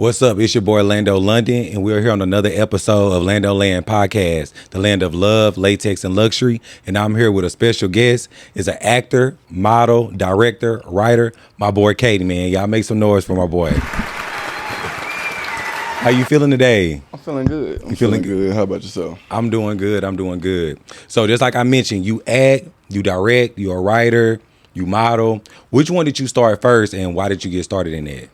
What's up? It's your boy Lando London, and we're here on another episode of Lando Land Podcast, the land of love, latex, and luxury. And I'm here with a special guest. Is an actor, model, director, writer, my boy Katie, man. Y'all make some noise for my boy. How you feeling today? I'm feeling good. I'm feeling good. How about yourself? I'm doing good. I'm doing good. So just like I mentioned, you act, you direct, you're a writer, you model. Which one did you start first, and why did you get started in that?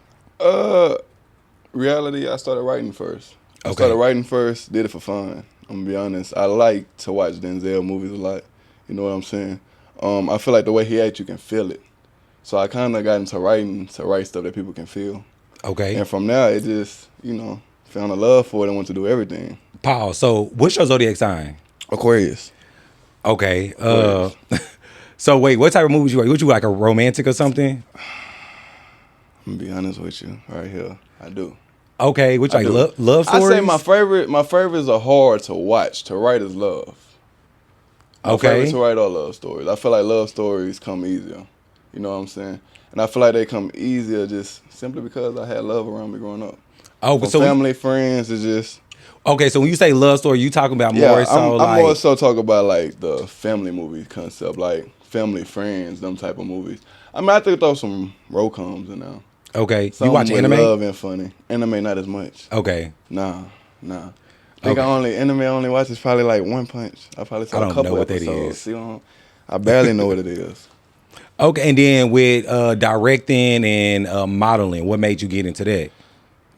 Reality, I started writing first. I started writing first, did it for fun. I'm gonna be honest. I like to watch Denzel movies a lot. You know what I'm saying? I feel like the way he acts, you can feel it. So I kind of got into writing to write stuff that people can feel. Okay. And from there, it just, found a love for it and want to do everything. Paul, so what's your zodiac sign? Aquarius. Okay. So wait, what type of movies you like? Would you like a romantic or something? I'm gonna be honest with you right here. I do. Okay, which like love stories? I say my favorites are hard to watch. To write is love. My favorites to write are love stories. I feel like love stories come easier. You know what I'm saying? And I feel like they come easier just simply because I had love around me growing up. Oh, From so family, friends, it's just. Okay, so when you say love story, you talking about more so I'm more so talking about like the family movie concept, like family, friends, them type of movies. I mean, I think throw some rom-coms in there. Okay, Some you watch anime? Love and funny. Anime not as much. Okay. Nah. I think anime only watch is probably like One Punch. I probably saw a couple episodes. I barely know what it is. Okay, and then with directing and modeling, what made you get into that?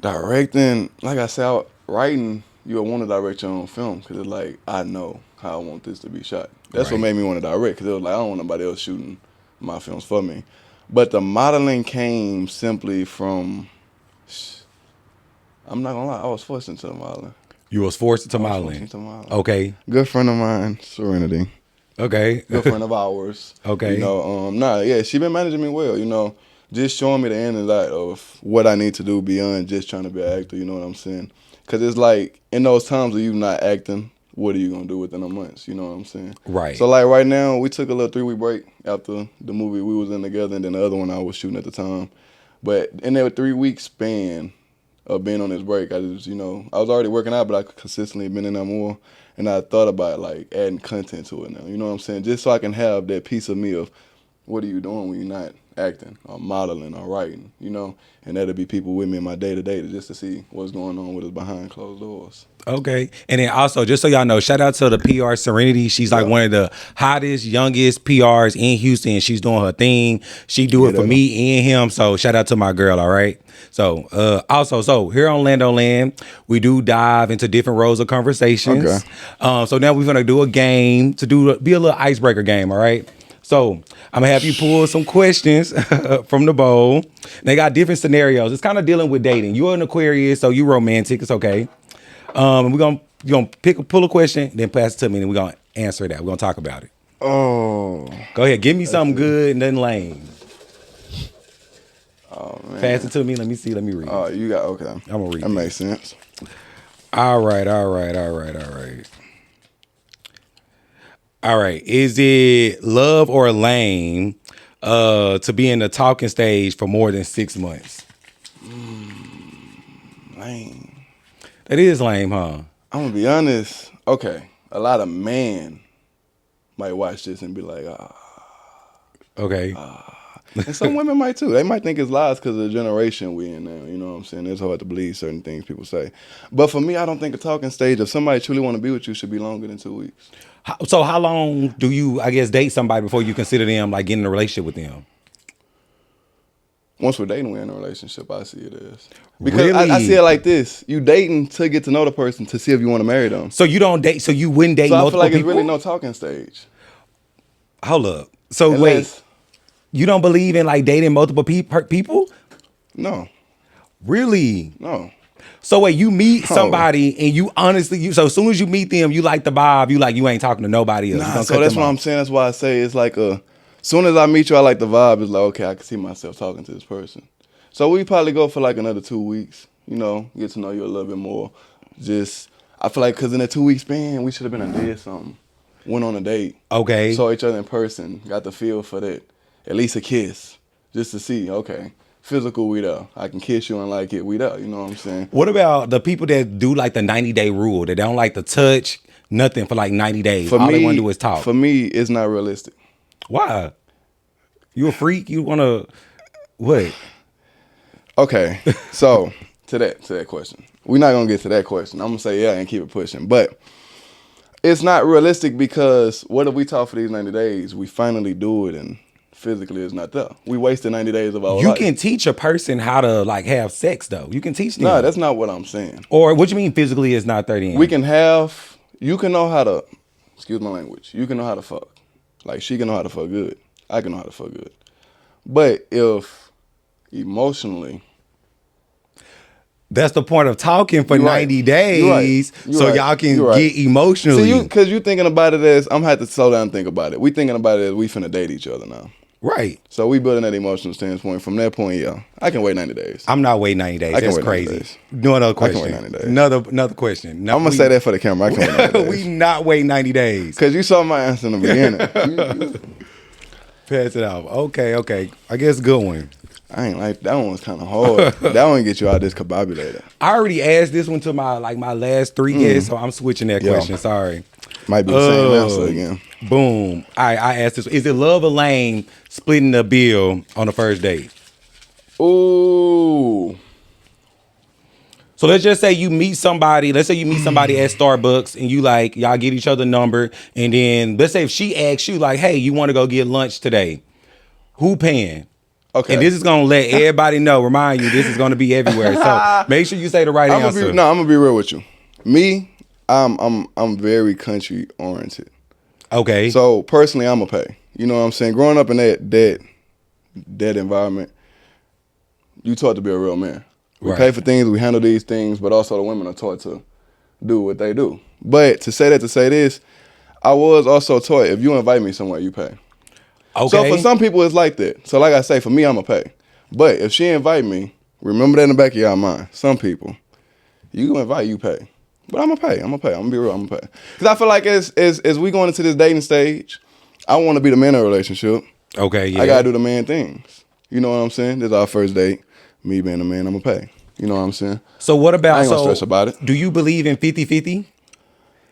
Directing, like I said, writing, you'll want to direct your own film because it's like, I know how I want this to be shot. That's what made me want to direct because it was like, I don't want nobody else shooting my films for me. But the modeling came simply from, I'm not going to lie, I was forced into the modeling. You was forced into modeling? Okay. Good friend of mine, Serenity. Okay. Good friend of ours. Okay. She been managing me well, just showing me the end and out of what I need to do beyond just trying to be an actor, you know what I'm saying? Because it's like, in those times of you not acting, what are you going to do within a month, you know what I'm saying? Right. So like right now, we took a little 3-week break after the movie we was in together and then the other one I was shooting at the time. But in that 3-week span of being on this break, I just, I was already working out, but I consistently been in there more. And I thought about like adding content to it now, you know what I'm saying? Just so I can have that piece of me of what are you doing when you're not acting or modeling or writing, And that'll be people with me in my day-to-day just to see what's going on with us behind closed doors. Okay. And then also, just so y'all know, shout out to the PR Serenity. She's like one of the hottest, youngest PRs in Houston. She's doing her thing. She do it for me and him. So shout out to my girl, all right? So also here on Lando Land, we do dive into different roles of conversations. Okay. So now we're gonna do a game be a little icebreaker game, all right? So I'm gonna have you pull some questions from the bowl. They got different scenarios. It's kind of dealing with dating. You're an Aquarius, so you romantic. It's okay. You're gonna pull a question, then pass it to me, and we're gonna answer that. We're gonna talk about it. Oh. Go ahead, give me something good and nothing lame. Oh man. Pass it to me. Let me see. Let me read. Oh, you got okay. I'm gonna read. That makes sense. All right. All right. Is it love or lame to be in the talking stage for more than 6 months? Lame. That is lame, huh? I'm gonna be honest. Okay, a lot of men might watch this and be like, Okay. And some women might too. They might think it's lies because of the generation we in now. You know what I'm saying? It's hard to believe certain things people say. But for me, I don't think a talking stage, if somebody truly want to be with you, should be longer than 2 weeks. So how long do you, I guess, date somebody before you consider them like getting in a relationship with them? Once we're dating, we're in a relationship. I see it as. Because really? I see it like this. You dating to get to know the person to see if you want to marry them. So you don't date, so you wouldn't date multiple people? So I feel like it's really no talking stage. Hold up. So wait, you don't believe in like dating multiple people? No. Really? No. So wait, you meet somebody and you honestly, so as soon as you meet them, you like the vibe, you ain't talking to nobody else. Nah, so that's what I'm saying. That's why I say it's like soon as I meet you, I like the vibe. It's like, okay, I can see myself talking to this person. So we probably go for like another 2 weeks, get to know you a little bit more. I feel like because in a 2 week span, we should have been and did something. Went on a date. Okay. Saw each other in person, got the feel for that. At least a kiss, just to see, okay, physical, we there. I can kiss you and like it, we there. You know what I'm saying? What about the people that do like the 90-day rule? That they don't like to touch nothing for like 90 days. All they want to do is talk. For me, it's not realistic. Why? You a freak? You want to what? Okay, so to that question, we're not gonna get to that question. I'm gonna say yeah and keep it pushing, but it's not realistic because what if we talk for these 90 days? We finally do it and physically it's not there. We wasted 90 days of our life. You can teach a person how to like have sex though. You can teach them. No, that's not what I'm saying. Or what you mean physically is not 30? We can have. You can know how to. Excuse my language. You can know how to fuck. Like she can know how to fuck good. I can know how to fuck good. But if emotionally. That's the point of talking for 90 right. days, You're so right. y'all can You're right. get emotionally. See, because you thinking about it as, I'm had to slow down and think about it. We thinking about it as we finna date each other now. Right. So we building that emotional standpoint. From that point, yeah, I can wait 90 days. I'm not waiting 90 days. I can That's wait 90 crazy. days. Do another question. I can wait 90 days. Another question. No, I'm gonna say that for the camera. I can wait 90 days. We not waiting 90 days. Because you saw my answer in the beginning. Pass it off. Okay. I guess good one. I ain't like that one was kind of hard. That one get you out discombobulated. I already asked this one to my last 3 guests, so I'm switching that Yeah. question. Sorry. Might be the same answer again. Boom. I asked this. Is it love or lame splitting the bill on the first date? Ooh. So let's just say you meet somebody. Let's say you meet somebody at Starbucks and you like y'all get each other number, and then let's say if she asks you like, "Hey, you want to go get lunch today? Who paying?" Okay. And this is gonna let everybody know. Remind you, this is gonna be everywhere. So make sure you say the right answer. I'm gonna be real with you. Me, I'm very country oriented. Okay. So personally, I'm gonna pay. You know what I'm saying? Growing up in that environment, you taught to be a real man. We Right. pay for things, we handle these things, but also the women are taught to do what they do. But to say this, I was also taught if you invite me somewhere, you pay. Okay. So for some people, it's like that. So like I say, for me, I'm going to pay. But if she invite me, remember that in the back of your mind. Some people, you can invite, you pay. But I'm going to pay. I'm going to be real. I'm going to pay. Because I feel like as we going into this dating stage, I want to be the man in a relationship. Okay, yeah. I got to do the man things. You know what I'm saying? This is our first date. Me being the man, I'm going to pay. You know what I'm saying? So what about, I ain't gonna stress about it. Do you believe in 50-50?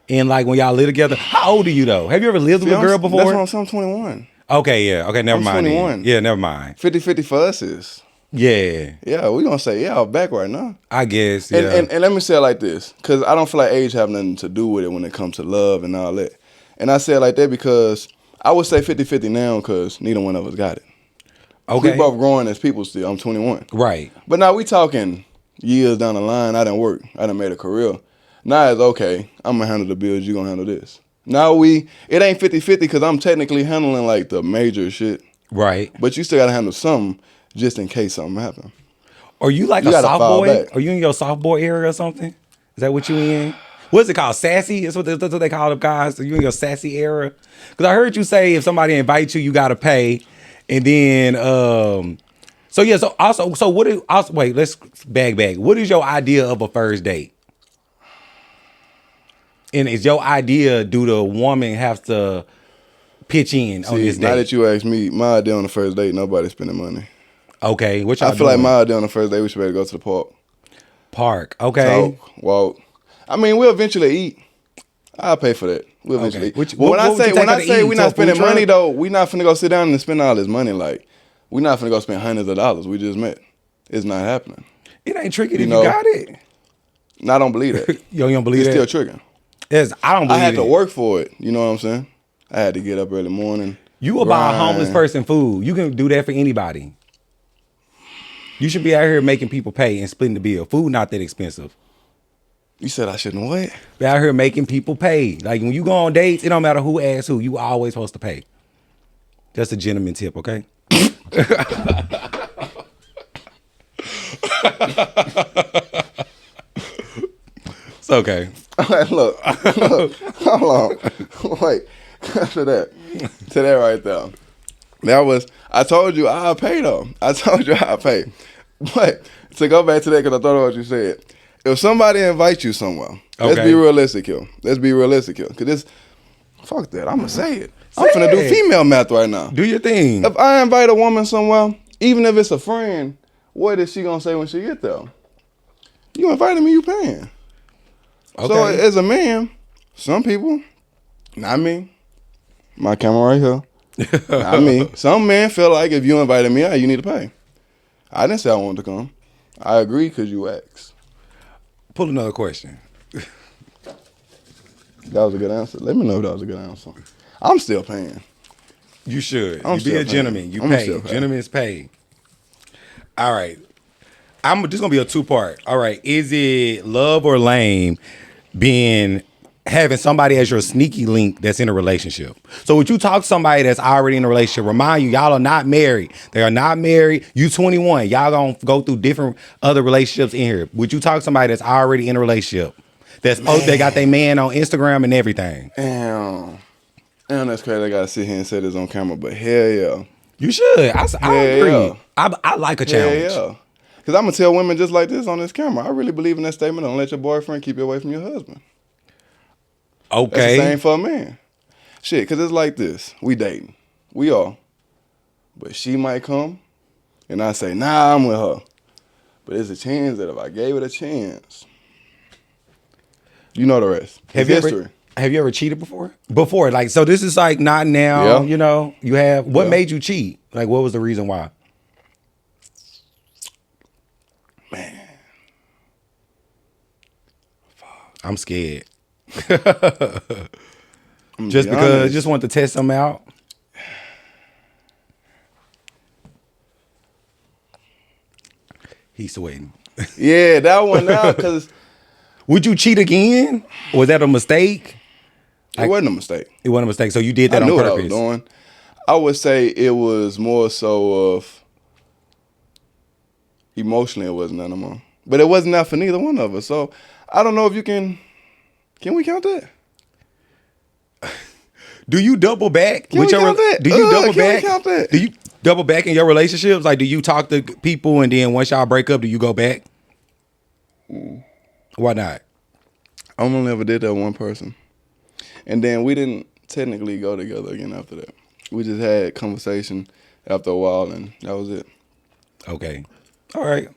And like when y'all live together, how old are you though? Have you ever lived with a girl before? That's what I'm saying. I'm 21. Okay, yeah. Okay, never I'm mind. 21. Then. Yeah, never mind. 50-50 for us is. Yeah, Yeah, we going to say, yeah, I'm back right now. I guess. Yeah. And let me say it like this, because I don't feel like age have nothing to do with it when it comes to love and all that. And I say it like that because I would say 50-50 now because neither one of us got it. Okay. We both growing as people still. I'm 21. Right. But now we talking years down the line. I done work. I done made a career. Now it's okay. I'm going to handle the bills. You going to handle this. Now it ain't 50-50 because I'm technically handling like the major shit. Right. But you still got to handle something just in case something happen. Are you like You a gotta soft fall boy? back. Are you in your soft boy area or something? Is that what you in? What's it called? Sassy? That's what they call them guys. Are you in your sassy era? Because I heard you say if somebody invites you, you got to pay. And then, so yeah, wait, let's back. What is your idea of a first date? And is your idea, do the woman have to pitch in on this date? Now that you ask me, my idea on the first date, nobody spending money. Okay, what y'all I feel like doing? my idea on the first date, we should better go to the park. Park, okay. Talk, walk. I mean, we'll eventually eat. I'll pay for that. We'll eventually eat. But But when I say we're not spending money, though, though, we not finna go sit down and spend all this money. Like, we not finna go spend hundreds of dollars. We just met. It's not happening. it ain't tricky if You you know, got it. And I don't believe that. You don't believe It's that? still tricking. Yes, I don't I believe had to it. work for it. You know what I'm saying? I had to get up early morning. You will buy a grind. homeless person food. You can do that for anybody. You should be out here making people pay and splitting the bill. Food not that expensive. You said I shouldn't what? Be out here making people pay. Like when you go on dates, it don't matter who asks who. You always supposed to pay. Just a gentleman tip, okay? It's okay. Look, hold on. Wait, to that right there. That was, I told you I'll pay though. I told you I'll pay. But to go back to that, because I thought of what you said. If somebody invites you somewhere, let's Okay. be realistic here. Because this, fuck that, I'm going to say it. I'm Say finna do it. female math right now. Do your thing. If I invite a woman somewhere, even if it's a friend, what is she gonna say when she get there? You invited me, you paying. Okay. So as a man, some people, not me, my camera right here, not me. Some men feel like if you invited me out, you need to pay. I didn't say I wanted to come. I agree because you asked. Pull another question. That was a good answer. Let me know if that was a good answer. I'm still paying. You should. I'm You be still a gentleman. paying. You I'm pay. still paying. Gentlemen's pay. All right. This is gonna be a 2-part. All right. Is it love or lame having somebody as your sneaky link that's in a relationship? So would you talk to somebody that's already in a relationship? Remind you, y'all are not married. They are not married. You 21. Y'all gonna go through different other relationships in here. Would you talk to somebody that's already in a relationship? They got their man on Instagram and everything. Damn, that's crazy. I gotta sit here and say this on camera, but hell yeah. You should. I agree. Yeah. I like a challenge. Yeah. Because I'm going to tell women just like this on this camera. I really believe in that statement. Don't let your boyfriend keep you away from your husband. Okay. That's the same for a man. Shit, because it's like this. We dating. We are. But she might come, and I say, nah, I'm with her. But there's a chance that if I gave it a chance, you know the rest. It's history. Have you ever cheated before? Like, so this is like not now, Yeah. you have. What Yeah. made you cheat? Like, what was the reason why? Man. I'm scared. I'm Just be because, honest. just want to test them out. He's sweating. Yeah, that one now, because Would you cheat again? Was that a mistake? it wasn't a mistake. It wasn't a mistake. So you did that I on knew what I purpose. was doing. I would say it was more so of emotionally it wasn't none of them. But it wasn't that for neither one of us. So I don't know if you can we count that? Do you double back? Can we count that? Do you double can we back? count that? Do you double back in your relationships? Like, do you talk to people and then once y'all break up, do you go back? Why not? I only ever did that with one person. And then we didn't technically go together again after that. We just had conversation after a while and that was it. Okay. All right.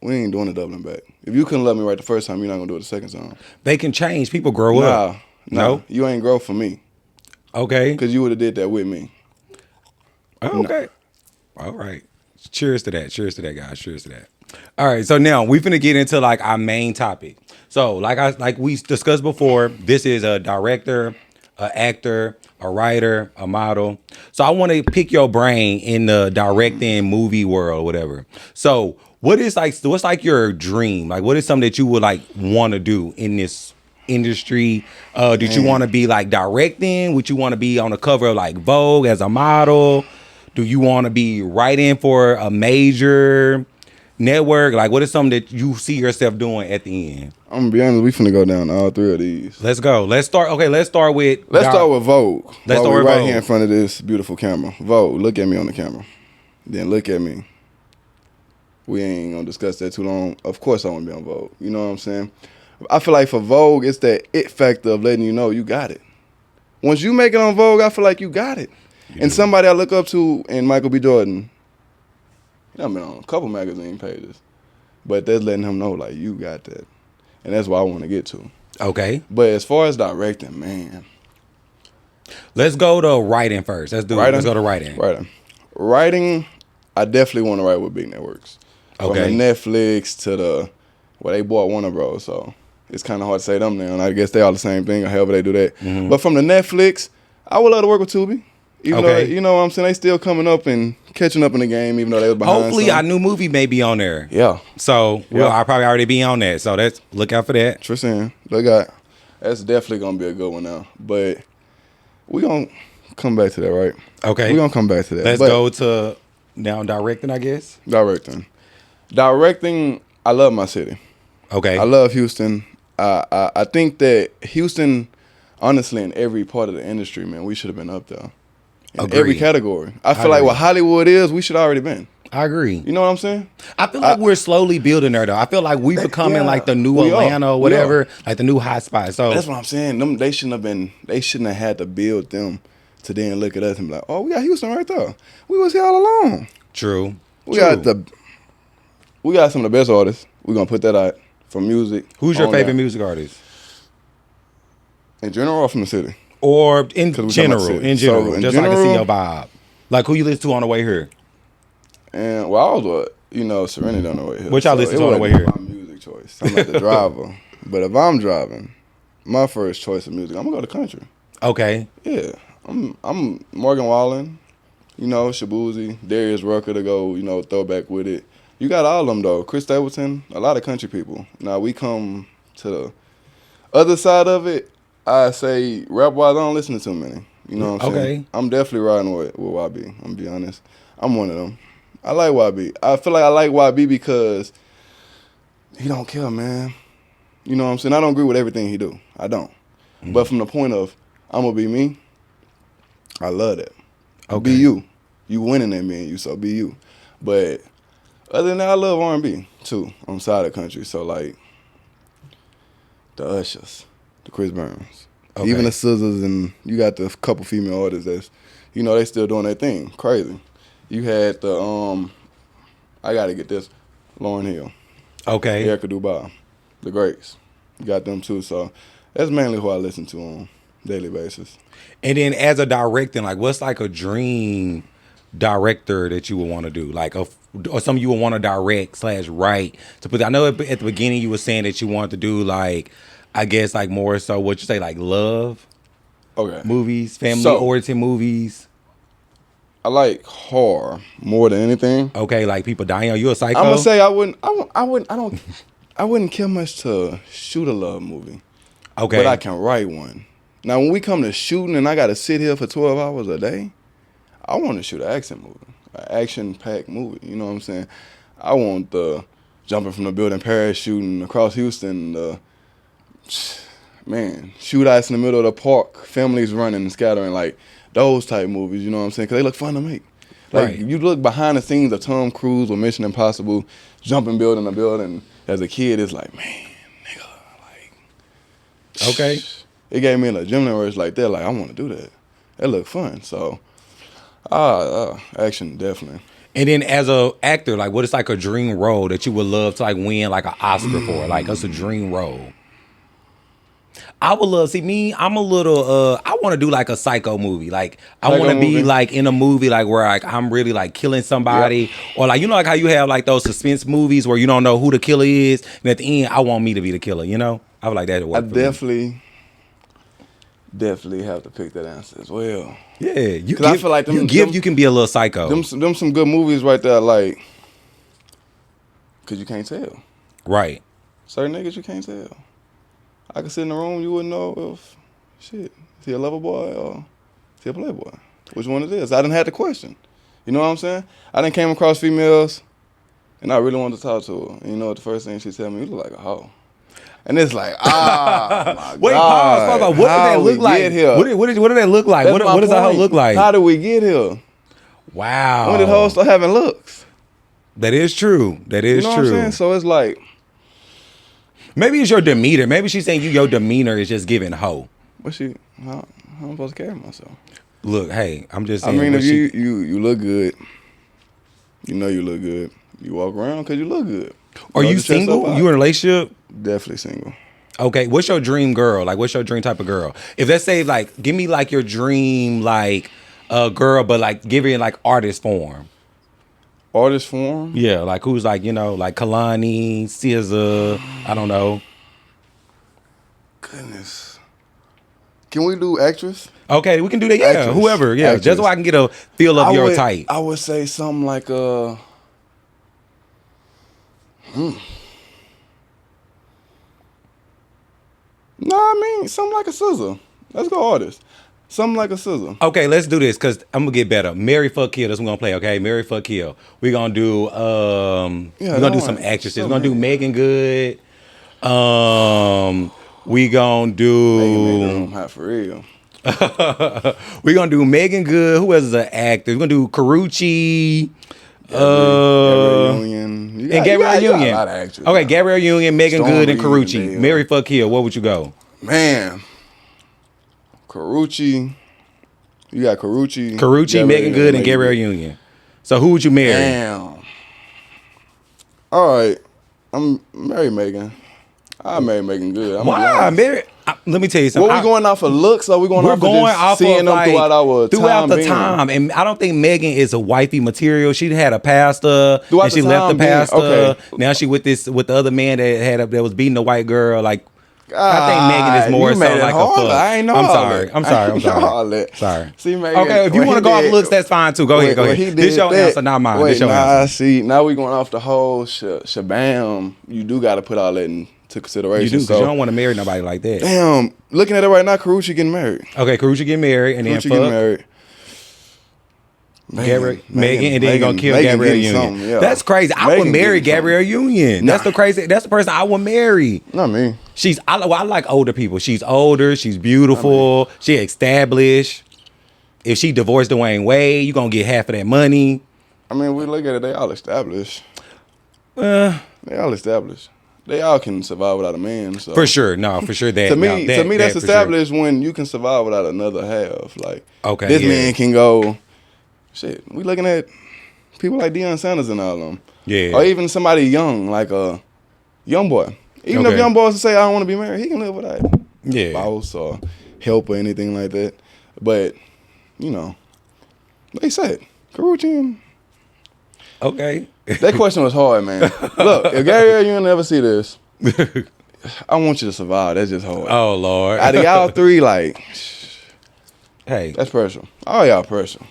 We ain't doing the doubling back. If you couldn't love me right the first time, you're not gonna do it the second time. They can change. People grow up. No? You ain't grow for me. Okay. Because you would have did that with me. Okay. All right. Cheers to that. Cheers to that, guys. Cheers to that. All right. So now we finna get into like our main topic. So like we discussed before, this is a director, an actor, a writer, a model. So I want to pick your brain in the directing movie world, whatever. So what's like your dream? Like, what is something that you would like want to do in this industry? Did you want to be like directing? Would you want to be on the cover of like Vogue as a model? Do you want to be writing for a major network? Like, what is something that you see yourself doing at the end? I'm gonna be honest, we finna go down all three of these. Let's go. Let's start with Let's start with Vogue. Let's start with right Vogue. here in front of this beautiful camera. Vogue, look at me on the camera. Then look at me. We ain't gonna discuss that too long. Of course I wanna be on Vogue. You know what I'm saying? I feel like for Vogue, it's that it factor of letting you know you got it. Once you make it on Vogue, I feel like you got it. And somebody I look up to in Michael B. Jordan, I've been on a couple magazine pages, but that's letting him know, like, you got that. And that's what I want to get to. Okay. But as far as directing, man. Let's go to writing first. Let's do it. Let's go to writing. Writing, I definitely want to write with big networks. Okay. From the Netflix to they bought Warner Bros. So it's kind of hard to say them now. And I guess they all the same thing or however they do that. Mm-hmm. But from the Netflix, I would love to work with Tubi. Even though, you know what I'm saying, they still coming up and catching up in the game, even though they was behind. Hopefully, our new movie may be on there. Yeah. So, I'll probably already be on that. So, look out for that. Tristan, that's definitely going to be a good one now. But we going to come back to that, right? Okay. We're going to come back to that. Let's go to now directing, I guess. Directing, I love my city. Okay. I love Houston. I think that Houston, honestly, in every part of the industry, man, we should have been up there. In every category. I feel like what Hollywood is, we should already been. I agree. You know what I'm saying? I feel like we're slowly building there, though. I feel like we're becoming like the new Atlanta or whatever, like the new hot spot. So that's what I'm saying. They shouldn't have had to build them to then look at us and be like, oh, we got Houston right there. We was here all along. True. We got the we got some of the best artists. We're gonna put that out from music. Who's your on favorite down. music artist? In general or from the city? Or in 'Cause we talking about general, city. in general, So, in just so I can see general- your vibe. Like who you listen to on the way here? And well, I was Serenity on the way here. What y'all listen to on the way here? My music choice. I'm not the driver, but if I'm driving, my first choice of music, I'm gonna go to country. Okay. Yeah, I'm Morgan Wallen, Shabuzi, Darius Rucker to go, throwback with it. You got all of them though. Chris Stapleton, a lot of country people. Now we come to the other side of it. I say rap wise, I don't listen to too many. You know what I'm saying? Okay. I'm definitely riding with YB. I'm gonna be honest. I'm one of them. I like YB. I feel like I like YB because he don't care, man. You know what I'm saying? I don't agree with everything he do. I don't. Mm-hmm. But from the point of I'm gonna be me, I love that. Okay. Be you. You winning at me and you, so be you. But other than that, I love R&B too on the side of the country. So like the Ushers, the Chris Burns, Okay. even the Scissors, and you got the couple female artists that's, they still doing their thing. Crazy. You had the I gotta get this, Lauryn Hill, Okay. Erykah Dubai, the Greats. You got them too. So that's mainly who I listen to on a daily basis. And then as a directing, like what's like a dream director that you would want to do? Like or something you would want to direct / write to put. I know at the beginning you were saying that you wanted to do like, I guess like more so what you say like love Okay. movies, family So- oriented movies. I like horror more than anything. Okay, like people dying. Are you a psycho? I'm gonna say I wouldn't care much to shoot a love movie, Okay. but I can write one. Now, when we come to shooting and I got to sit here for 12 hours a day, I want to shoot an action movie, an action-packed movie. You know what I'm saying? I want the jumping from the building, parachuting across Houston, shoot ice in the middle of the park, families running and scattering, like those type movies. You know what I'm saying? Because they look fun to make. Like Right. you look behind the scenes of Tom Cruise with Mission Impossible, jumping building to building. As a kid, it's like, man, nigga, like. Okay. It gave me an adrenaline rush like that. Like I want to do that. That look fun. So, action definitely. And then as a actor, like what is like a dream role that you would love to like win like an Oscar for? Like that's a dream role. I would love, see me, I'm a little, I want to do like a psycho movie. Like I Psycho want to be movie? like in a movie like where like I'm really like killing somebody. Or like, like how you have like those suspense movies where you don't know who the killer is. And at the end, I want me to be the killer, I would like that to work I for me. definitely have to pick that answer as well. Yeah, you 'Cause I feel like them- you can be a little psycho. Them some good movies right there, like, cause you can't tell. Right. Certain niggas you can't tell. I could sit in the room, you wouldn't know if, is he a lover boy or is he a playboy? Which one it is? I didn't have the question. You know what I'm saying? I done came across females, and I really wanted to talk to her. And you know what the first thing she tell me? You look like a hoe. And it's like, my Wait, God. pause. What How did that we look like? get here? What did that look like? That's my What does a hoe point. look like? How did we get here? Wow. When did hoes start having looks? That is true. That is You know true. what I'm saying? So it's like, Maybe it's your demeanor. Maybe she's saying your demeanor is just giving hoe. how am I supposed to carry myself? Look, hey, I'm just I saying. mean, what if you look good, you know you look good. You walk around because you look good. Are you Just dress up single? out. You in a relationship? Definitely single. Okay, what's your dream girl? Like, what's your dream type of girl? If let's say, like, give me like your dream, like, girl, but like, give it in like artist form. Artist form? Yeah, like who's like like Kalani, SZA, I don't know. Goodness. Can we do actress? Okay, we can do that. Yeah, Actress. whoever. Yeah, Actress. just so I can get a feel of your type. I would say something like No, I mean something like a SZA. Let's go artist. Something like a SZA. Okay, let's do this because I'm gonna get better. Marry, fuck, kill. That's what we're gonna play. Okay, marry, fuck, kill. We're gonna do we're gonna do some actresses. We're gonna do Megan Good. We gonna do Hot for real. we're gonna do Megan Good. Who else is an actor? We're gonna do Karuchi. Gabrielle Union. You got- And Gabrielle you got Union. a lot of actors Okay, now. Gabrielle Union, Megan Storm Good, and Reed, Karuchi. yeah. Marry, fuck, kill. What would you go? Man. Karuchi. You got Karuchi. Karuchi, Gabrielle Megan Good, and Megan Gabrielle Union. So who would you marry? Damn. All right, I'm marry Megan. I marry Megan good. I'm gonna be Why, honest. Mary? Let me tell you something. What we going off of looks, or we going We're off going of just off seeing of them like throughout the being? time, and I don't think Megan is a wifey material. She had a pastor, Throughout and the she left the time being, pastor. okay. Now she with the other man that was beating the white girl. Like I think Megan is more you so made it like a harder. fuck. I ain't know I'm all sorry. that. I'm sorry. I I'm ain't know sorry. all that. Sorry. See, Megan, Okay, if you when want to he go off did- looks, that's fine too. Go ahead. Go when ahead. he did This your that- answer, not mine. Wait, This your nah, answer. see, now we going off the whole shabam. You do got to put all that into consideration. You do because so, you don't want to marry nobody like that. damn, looking at it right now, Karuchi getting married. Okay, Carucci get married and then Karuchi getting fuck married. Megan, and then you're gonna kill Megan Gabrielle getting Union. something, yeah. That's crazy. I would Megan marry getting Gabrielle Union. Nah. That's the person I would marry. Not me. I like older people. She's older. She's beautiful. She established. If she divorced Dwayne Wade, you gonna get half of that money. I mean, we look at it, they all established. Uh, They all established. They all can survive without a man. So for sure. No, for sure. That to me, no, that's for sure. established when you can survive without another half. Like, Okay, this yeah. man can go. Shit, we looking at people like Deion Sanders and all of them. Yeah. Or even somebody young, like a young boy. Even if Okay. young boys say I don't want to be married, he can live without Yeah. spouse or help or anything like that. But you know, they said Karuchi. Okay. That question was hard, man. Look, if Gary, you never see this, I want you to survive. That's just hard. Oh Lord. Out of y'all three, like, Hey. that's pressure. All y'all pressure.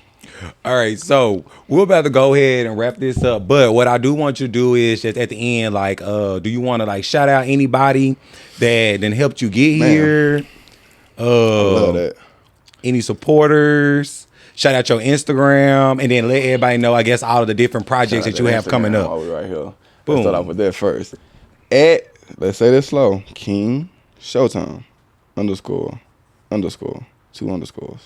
All right, so we're about to go ahead and wrap this up. But what I do want you to do is just at the end, like, do you want to like shout out anybody that then helped you get Man. here? I love that. Any supporters? Shout out your Instagram, and then let everybody know, I guess, all of the different projects that you have coming up. Oh, right here. Boom. Let's start off with that first. Let's say this slow. King Showtime __ 2 underscores.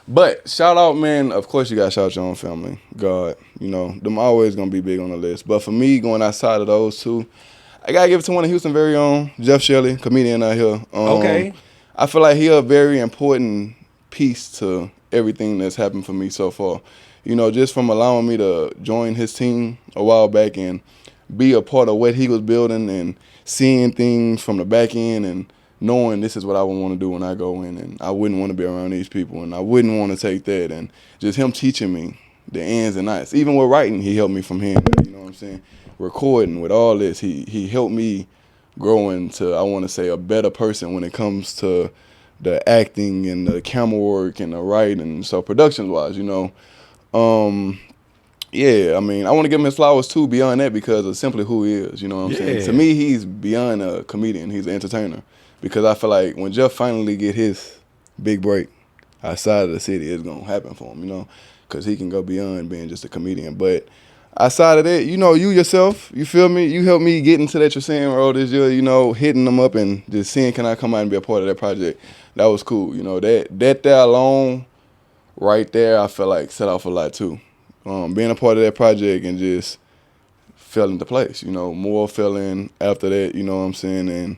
But shout out, man. Of course, you got to shout out your own family. God, you know, them always gonna be big on the list. But for me, going outside of those two, I gotta give it to one of Houston's very own, Jeff Shelley, comedian out here. Okay. I feel like he a very important piece to everything that's happened for me so far. You know, just from allowing me to join his team a while back and be a part of what he was building and seeing things from the back end and knowing this is what I would want to do when I go in, and I wouldn't want to be around these people, and I wouldn't want to take that, and just him teaching me the ins and outs. Even with writing, he helped me from hearing that, you know what I'm saying? Recording, with all this, he helped me grow into, I want to say, a better person when it comes to the acting and the camera work and the writing. So productions-wise, you know, yeah, I mean, I want to give him his flowers too beyond that because of simply who he is, you know what I'm saying? Yeah. To me, he's beyond a comedian. He's an entertainer. Because I feel like when Jeff finally get his big break outside of the city, it's going to happen for him, you know? Because he can go beyond being just a comedian. But outside of that, you know, you yourself, you feel me? You helped me get into that you're saying road this year, you know, hitting them up and just seeing can I come out and be a part of that project. That was cool, you know. That there alone, right there, I feel like set off a lot too. Being a part of that project and just fell into place, you know, more filling after that, you know what I'm saying? And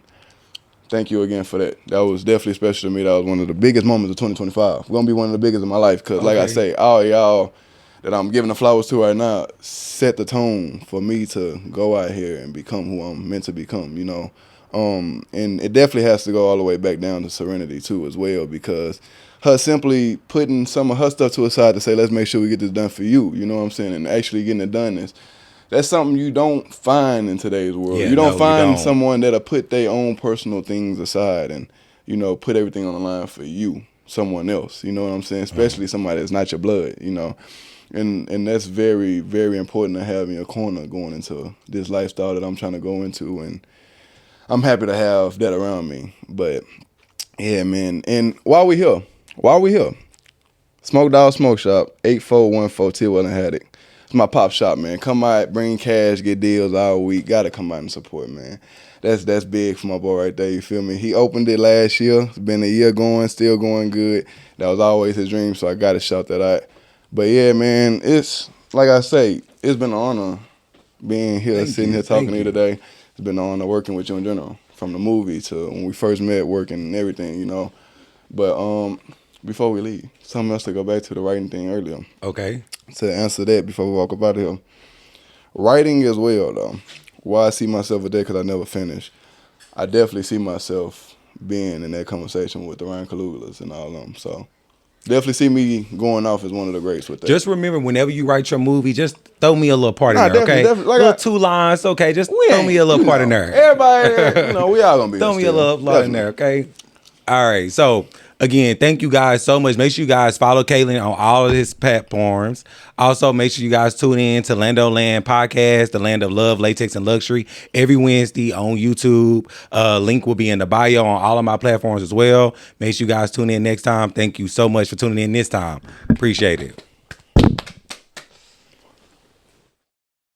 thank you again for that. That was definitely special to me. That was one of the biggest moments of 2025. Going to be one of the biggest in my life because, like I say, all y'all that I'm giving the flowers to right now set the tone for me to go out here and become who I'm meant to become, you know. And it definitely has to go all the way back down to Serenity, too, as well, because her simply putting some of her stuff to a side to say, let's make sure we get this done for you, you know what I'm saying, and actually getting it done is, that's something you don't find in today's world. Yeah, you don't find you don't. someone that'll put their own personal things aside and, you know, put everything on the line for you, someone else. You know what I'm saying? Especially somebody that's not your blood, you know. And that's very, very important to have in your corner going into this lifestyle that I'm trying to go into. And I'm happy to have that around me. But, yeah, man. And while we here, Smoke Dog Smoke Shop, 8414 Tidwell and Haddock. It's my pop shop, man. Come out, bring cash, get deals all week. Gotta come out and support, man. That's big for my boy right there, you feel me? He opened it last year. It's been a year going, still going good. That was always his dream, so I gotta shout that out. But yeah, man, it's, like I say, it's been an honor being here, sitting here talking to you today. It's been an honor working with you in general, from the movie to when we first met, working and everything, you know. But before we leave, something else to go back to the writing thing earlier. Okay. To answer that before we walk up out of here. Writing as well, though. Why I see myself with that, because I never finished. I definitely see myself being in that conversation with the Ryan Kalugas and all of them. So definitely see me going off as one of the greats with that. Just remember, whenever you write your movie, just throw me a little part in there, okay? Definitely. Like little 2 lines, okay? Just throw me a little part in there. Everybody, we all gonna be. Throw me a little part in there, okay? All right. So again, thank you guys so much. Make sure you guys follow Kaylin on all of his platforms. Also, make sure you guys tune in to Lando Land Podcast, the land of love, latex, and luxury, every Wednesday on YouTube. Link will be in the bio on all of my platforms as well. Make sure you guys tune in next time. Thank you so much for tuning in this time. Appreciate it.